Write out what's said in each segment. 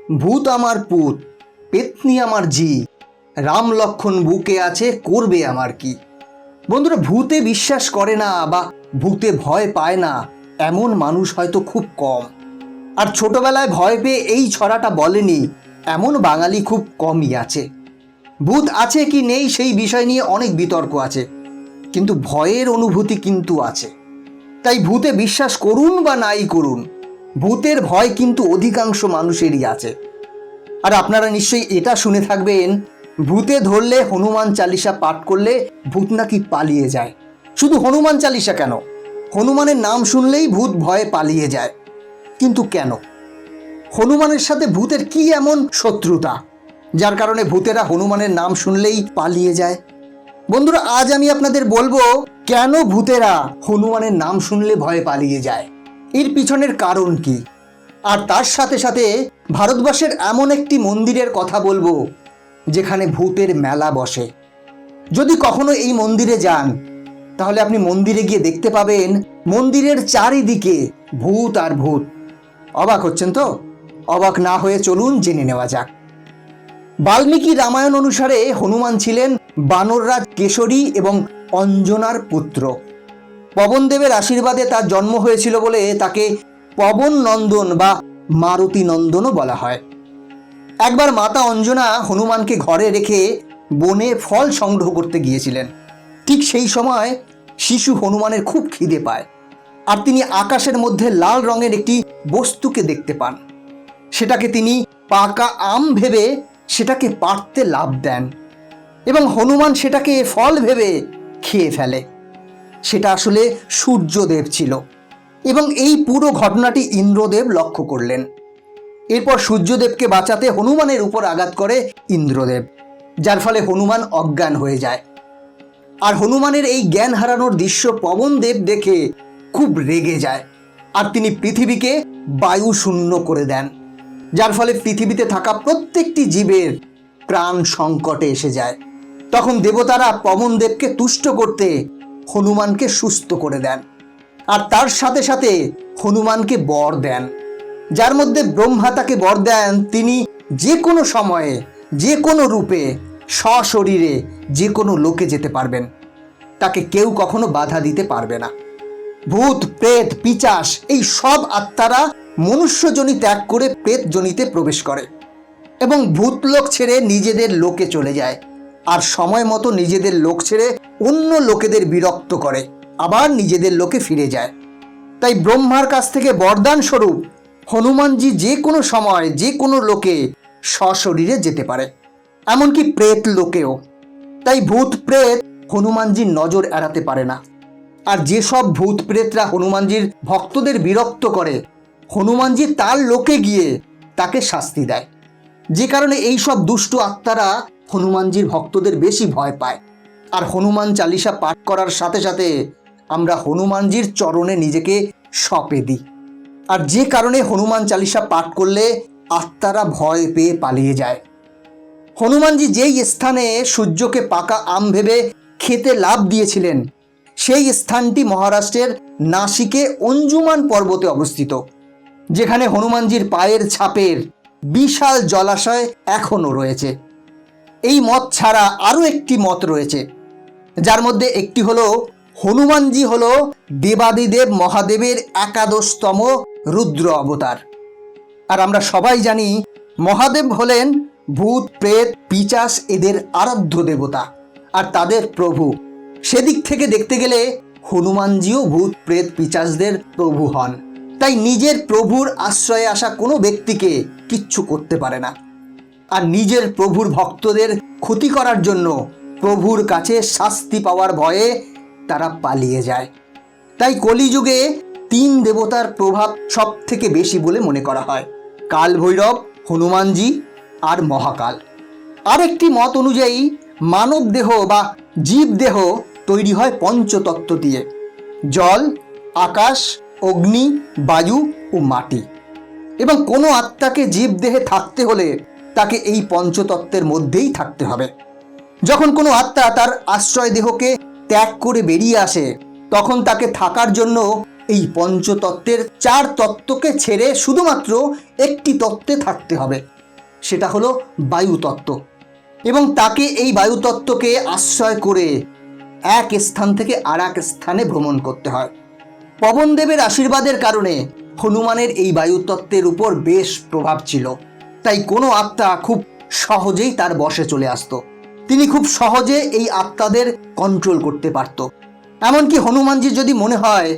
ভূত আমার পুত, পেতনি আমার জি, রাম লক্ষণ বুকে আছে, করবে আমার কি। বন্ধুরা, ভূতে বিশ্বাস করে না বা ভূতে ভয় পায় না এমন মানুষ হয়তো খুব কম। আর ছোটবেলায় ভয় পেয়ে এই ছড়াটা বলেনি এমন বাঙালি খুব কমই আছে। ভূত আছে কি নেই সেই বিষয় নিয়ে অনেক বিতর্ক আছে, কিন্তু ভয়ের অনুভূতি কিন্তু আছে। তাই ভূতে বিশ্বাস করুন বা নাই করুন, ভূতের ভয় কিন্তু অধিকাংশ মানুষেরই আছে। আর আপনারা নিশ্চয়ই এটা শুনে থাকবেন, ভূতে ধরলে হনুমান চালিসা পাঠ করলে ভূত নাকি পালিয়ে যায়। শুধু হনুমান চালিসা কেন, হনুমানের নাম শুনলেই ভূত ভয়ে পালিয়ে যায়। কিন্তু কেন? হনুমানের সাথে ভূতের কি এমন শত্রুতা যার কারণে ভূতেরা হনুমানের নাম শুনলেই পালিয়ে যায়? বন্ধুরা, আজ আমি আপনাদের বলবো কেন ভূতেরা হনুমানের নাম শুনলে ভয়ে পালিয়ে যায়, এর পিছনের কারণ কি। আর তার সাথে সাথে ভারতবর্ষের এমন একটি মন্দিরের কথা বলবো যেখানে ভূতের মেলা বসে। যদি কখনো এই মন্দিরে যান তাহলে আপনি মন্দিরে গিয়ে দেখতে পাবেন মন্দিরের চারিদিকে ভূত আর ভূত। অবাক হচ্ছেন তো? অবাক না হয়ে চলুন জেনে নেওয়া যাক। বাল্মীকি রামায়ণ অনুসারে হনুমান ছিলেন বানররাজ কেশরী এবং অঞ্জনার পুত্র। পবনদেবের আশীর্বাদে তার জন্ম হয়েছিল বলে তাকে পবন নন্দন বা মারুতি নন্দনও বলা হয়। একবার মাতা অঞ্জনা হনুমানকে ঘরে রেখে বনে ফল সংগ্রহ করতে গিয়েছিলেন। ঠিক সেই সময় শিশু হনুমানের খুব খিদে পায়, আর তিনি আকাশের মধ্যে লাল রঙের একটি বস্তুকে দেখতে পান। সেটাকে তিনি পাকা আম ভেবে সেটাকে পাড়তে লাফ দেন এবং হনুমান সেটাকে ফল ভেবে খেয়ে ফেলে। সেটা আসলে সূর্যদেব ছিল এবং এই পুরো ঘটনাটি ইন্দ্রদেব লক্ষ্য করলেন। এরপর সূর্যদেবকে বাঁচাতে হনুমানের উপর আঘাত করে ইন্দ্রদেব, যার ফলে হনুমান অজ্ঞান হয়ে যায়। আর হনুমানের এই জ্ঞান হারানোর দৃশ্য পবনদেব দেখে খুব রেগে যায়, আর তিনি পৃথিবীকে বায়ু শূন্য করে দেন, যার ফলে পৃথিবীতে থাকা প্রত্যেকটি জীবের প্রাণ সংকটে এসে যায়। তখন দেবতারা পবনদেবকে তুষ্ট করতে হনুমানকে সুস্থ করে দেন, আর তার সাথে সাথে হনুমানকে বর দেন, যার মধ্যে ব্রহ্মা তাকে বর দেন তিনি যে কোনো সময়ে যে কোনো রূপে সশরীরে যে কোনো লোকে যেতে পারবেন, তাকে কেউ কখনো বাধা দিতে পারবে না। ভূত, প্রেত, পিশাচ এই সব আত্মারা মনুষ্যজনি ত্যাগ করে প্রেত জনিতে প্রবেশ করে এবং ভূতলোক ছেড়ে নিজেদের লোকে চলে যায়, আর সময় মতো নিজেদের লোক ছেড়ে অন্য লোকেদের বিরক্ত করে আবার নিজেদের লোকে ফিরে যায়। তাই ব্রহ্মার কাছ থেকে বরদান স্বরূপ হনুমানজি যে কোনো সময় যে কোনো লোকে সশরীরে যেতে পারে, এমনকি প্রেত লোকেও। তাই ভূত প্রেত হনুমানজির নজর এড়াতে পারে না। আর যেসব ভূত প্রেতরা হনুমানজির ভক্তদের বিরক্ত করে, হনুমানজি তার লোকে গিয়ে তাকে শাস্তি দেয়, যে কারণে এই সব দুষ্টু আত্মারা হনুমানজির ভক্তদের বেশি ভয় পায়। আর হনুমান চালিসা পাঠ করার সাথে সাথে আমরা হনুমানজির চরণে নিজেকে সঁপে দিই, আর যে কারণে হনুমান চালিসা পাঠ করলে আত্মারা ভয় পেয়ে পালিয়ে যায়। হনুমানজি যেই স্থানে সূর্যকে পাকা আম ভেবে খেতে লাফ দিয়েছিলেন সেই স্থানটি মহারাষ্ট্রের নাসিকে অঞ্জুমান পর্বতে অবস্থিত, যেখানে হনুমানজির পায়ের ছাপের বিশাল জলাশয় এখনও রয়েছে। এই মত ছাড়া আরও একটি মত রয়েছে, যার মধ্যে একটি হলো হনুমানজি হলো দেবাদিদেব মহাদেবের একাদশতম রুদ্র অবতার। আর আমরা সবাই জানি মহাদেব হলেন ভূত, প্রেত, পিশাচ এদের আরাধ্য দেবতা আর তাদের প্রভু। সেদিক থেকে দেখতে গেলে হনুমানজিও ভূত, প্রেত, পিশাচদের প্রভু হন। তাই নিজের প্রভুর আশ্রয়ে আসা কোনো ব্যক্তিকে কিচ্ছু করতে পারে না, আর নিজের প্রভুর ভক্তদের ক্ষতি করার জন্য প্রভুর কাছে শাস্তি পাওয়ার ভয়ে তারা পালিয়ে যায়। তাই কলিযুগে 3 দেবতার প্রভাব সব থেকে বেশি বলে মনে করা হয়: কাল ভৈরব, হনুমানজি আর মহাকাল। আরেকটি মত অনুযায়ী মানব দেহ বা জীব দেহ তৈরি হয় পঞ্চতত্ত্ব দিয়ে: জল, আকাশ, অগ্নি, বায়ু ও মাটি। এবং কোনো আত্মাকে জীব দেহে থাকতে হলে তাকে এই পঞ্চতত্ত্বের মধ্যেই থাকতে হবে। যখন কোনো আত্মা তার আশ্রয় দেহকে ত্যাগ করে বেরিয়ে আসে তখন তাকে থাকার জন্য এই পঞ্চতত্ত্বের 4 তত্ত্বকে ছেড়ে শুধুমাত্র একটি তত্ত্বে থাকতে হবে, সেটা হলো বায়ুতত্ত্ব। এবং তাকে এই বায়ুতত্ত্বকে আশ্রয় করে এক স্থান থেকে আর এক স্থানে ভ্রমণ করতে হয়। পবনদেবের আশীর্বাদের কারণে হনুমানের এই বায়ুতত্ত্বের উপর বেশ প্রভাব ছিল, তাই কোনো আত্মা খুব সহজেই তার বশে চলে আসতো। তিনি খুব সহজে এই আত্মাদের কন্ট্রোল করতে পারত। এমনকি হনুমানজির যদি মনে হয়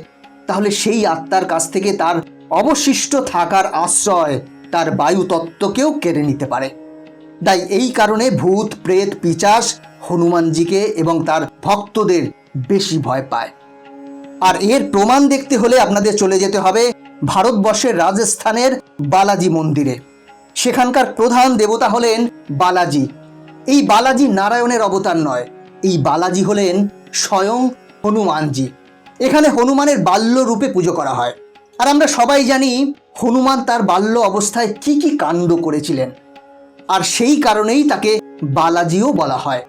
তাহলে সেই আত্মার কাছ থেকে তার অবশিষ্ট থাকার আশ্রয়, তার বায়ুতত্ত্বকেও কেড়ে নিতে পারে। তাই এই কারণে ভূত প্রেত পিশাচ হনুমানজিকে এবং তার ভক্তদের বেশি ভয় পায়। আর এর প্রমাণ দেখতে হলে আপনাদের চলে যেতে হবে ভারতবর্ষের রাজস্থানের বালাজি মন্দিরে। সেখানকার প্রধান দেবতা হলেন বালাজি। এই বালাজি নারায়ণের অবতার নয়, এই বালাজি হলেন স্বয়ং হনুমানজি। এখানে হনুমানের বাল্য রূপে পুজো করা হয়। আর আমরা সবাই জানি হনুমান তার বাল্য অবস্থায় কি কি কাণ্ড করেছিলেন, আর সেই কারণেই তাকে বালাজিও বলা হয়।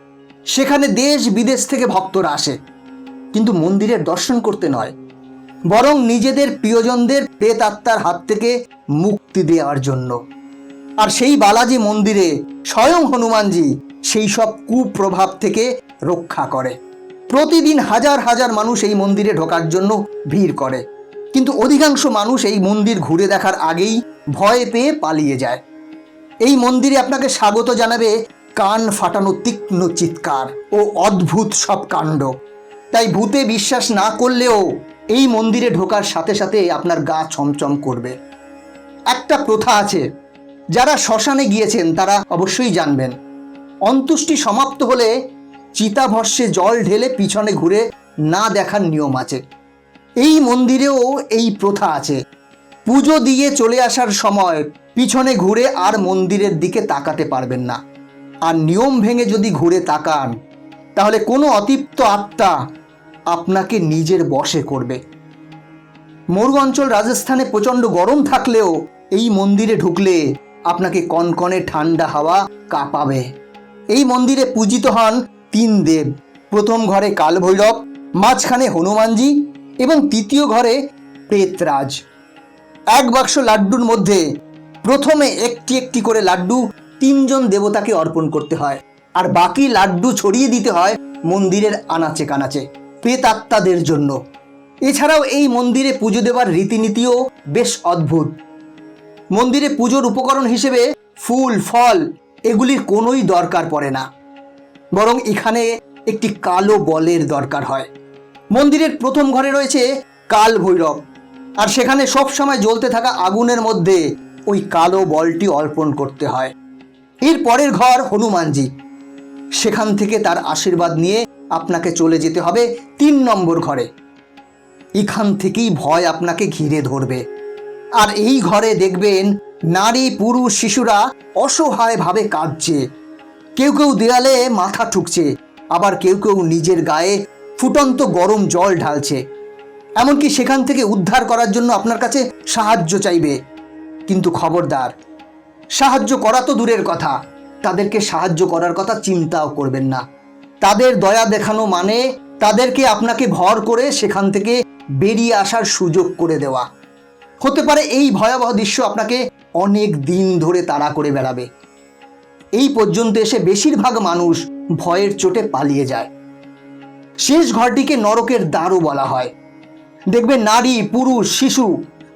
সেখানে দেশ বিদেশ থেকে ভক্তরা আসে, কিন্তু মন্দিরের দর্শন করতে নয়, বরং নিজেদের প্রিয়জনদের প্রেত আত্মার হাত থেকে মুক্তি দেওয়ার জন্য। আর সেই বালাজি মন্দিরে স্বয়ং হনুমানজি সেই সব কুপ্রভাব থেকে রক্ষা করে। প্রতিদিন হাজার হাজার মানুষ এই মন্দিরে ঢোকার জন্য ভিড় করে, কিন্তু অধিকাংশ মানুষ এই মন্দির ঘুরে দেখার আগেই ভয় পেয়ে পালিয়ে যায়। এই মন্দিরে আপনাকে স্বাগত জানাবে কান ফাটানো তীক্ষ্ণ চিৎকার ও অদ্ভুত সব কাণ্ড। তাই ভূতে বিশ্বাস না করলেও এই মন্দিরে ঢোকার সাথে সাথে আপনার গা ছমছম করবে। একটা প্রথা আছে, যারা শ্মশানে গিয়েছেন তারা অবশ্যই জানবেন, অন্ত্যেষ্টি সমাপ্ত হলে চিতাভস্মে জল ঢেলে পিছনে ঘুরে না দেখার নিয়ম আছে। এই মন্দিরেও এই প্রথা আছে। পুজো দিয়ে চলে আসার সময় পিছনে ঘুরে আর মন্দিরের দিকে তাকাতে পারবেন না। আর নিয়ম ভেঙে যদি ঘুরে তাকান তাহলে কোনো অতৃপ্ত আত্মা আপনাকে নিজের বশে করবে। মরু অঞ্চল রাজস্থানে প্রচণ্ড গরম থাকলেও এই মন্দিরে ঢুকলে আপনাকে কনকনে ঠান্ডা হাওয়া কাঁপাবে। এই মন্দিরে পূজিত হন 3 দেব। প্রথম ঘরে কালভৈরব, মাঝখানে হনুমানজি এবং তৃতীয় ঘরে প্রেতরাজ। 1 বাক্স লাড্ডুর মধ্যে প্রথমে একটি একটি করে লাড্ডু 3 জন দেবতাকে অর্পণ করতে হয়, আর বাকি লাড্ডু ছড়িয়ে দিতে হয় মন্দিরের আনাচে কানাচে প্রেতাত্মাদের জন্য। এছাড়াও এই মন্দিরে পুজো দেওয়ার রীতিনীতিও বেশ অদ্ভুত। মন্দিরে পুজোর উপকরণ হিসেবে ফুল ফল এগুলির কোনোই দরকার পড়ে না, বরং এখানে একটি কালো বলের দরকার হয়। মন্দিরের প্রথম ঘরে রয়েছে কাল ভৈরব, আর সেখানে সবসময় জ্বলতে থাকা আগুনের মধ্যে ওই কালো বলটি অর্পণ করতে হয়। এর পরের ঘর হনুমানজি, সেখান থেকে তার আশীর্বাদ নিয়ে আপনাকে চলে যেতে হবে 3 নম্বর ঘরে। এখান থেকেই ভয় আপনাকে ঘিরে ধরবে। আর এই ঘরে দেখবেন নারী পুরুষ শিশুরা অসহায়ভাবে কাঁদছে, কেউ কেউ দেয়ালে মাথা ঠুকছে, আবার কেউ কেউ নিজের গায়ে ফুটন্ত গরম জল ঢালছে। এমনকি সেখান থেকে উদ্ধার করার জন্য আপনার কাছে সাহায্য চাইবে। কিন্তু খবরদার, সাহায্য করা তো দূরের কথা, তাদেরকে সাহায্য করার কথা চিন্তাও করবেন না। তাদের দয়া দেখানো মানে তাদেরকে আপনাকে ভর করে সেখান থেকে বেরিয়ে আসার সুযোগ করে দেওয়া। হতে পারে এই ভয়াবহ দৃশ্য আপনাকে অনেক দিন ধরে তাড়া করে বেড়াবে। এই পর্যন্ত এসে বেশিরভাগ মানুষ ভয়ের চোটে পালিয়ে যায়। শেষ ঘরটিকে নরকের দ্বারও বলা হয়। দেখবেন নারী পুরুষ শিশু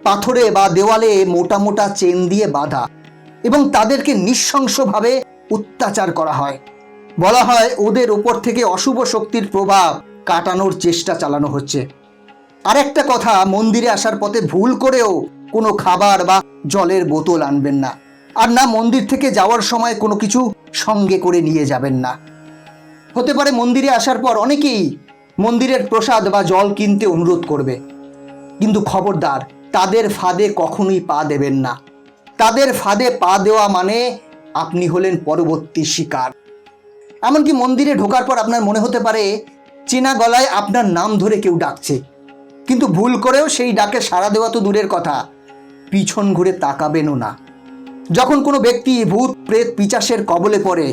পাথরে বা দেওয়ালে মোটা মোটা চেন দিয়ে বাঁধা, এবং তাদেরকে নৃশংসভাবে অত্যাচার করা হয়। বলা হয় ওদের ওপর থেকে অশুভ শক্তির প্রভাব কাটানোর চেষ্টা চালানো হচ্ছে। আর একটা কথা, মন্দিরে আসার পথে ভুল করেও কোনো খাবার বা জলের বোতল আনবেন না, আর না মন্দির থেকে যাওয়ার সময় কোনো কিছু সঙ্গে করে নিয়ে যাবেন না। হতে পারে মন্দিরে আসার পর অনেকেই মন্দিরের প্রসাদ বা জল কিনতে অনুরোধ করবে, কিন্তু খবরদার, তাদের ফাঁদে কখনোই পা দেবেন না। তাদের ফাঁদে পা দেওয়া মানে আপনি হলেন পরবর্তী শিকার। এমনকি মন্দিরে ঢোকার পর আপনার মনে হতে পারে চেনা গলায় আপনার নাম ধরে কেউ ডাকছে, কিন্তু ভুল করেও সেই ডাকে সাড়া দেওয়া তো দূরের কথা, পিছন ঘুরে তাকাবেনও না। যখন কোনো ব্যক্তি ভূত প্রেত পিশাচের কবলে পড়ে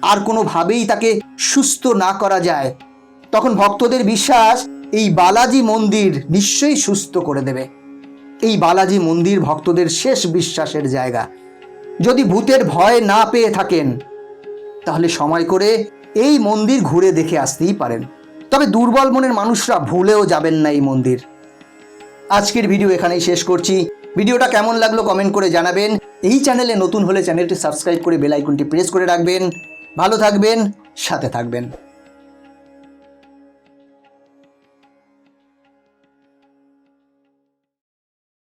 আর কোনোভাবেই তাকে সুস্থ না করা যায়, তখন ভক্তদের বিশ্বাস এই বালাজি মন্দির নিশ্চয়ই সুস্থ করে দেবে। এই বালাজি মন্দির ভক্তদের শেষ বিশ্বাসের জায়গা। যদি ভূতের ভয় না পেয়ে থাকেন তাহলে সময় করে এই মন্দির ঘুরে দেখে আসতেই পারেন। তবে দুর্বল মনের মানুষরা ভুলেও যাবেন না এই মন্দির। আজকের ভিডিও এখানেই শেষ করছি। ভিডিওটা কেমন লাগলো কমেন্ট করে জানাবেন। এই চ্যানেলে নতুন হলে চ্যানেলটি সাবস্ক্রাইব করে বেল আইকনটি প্রেস করে রাখবেন। ভালো থাকবেন, সাথে থাকবেন।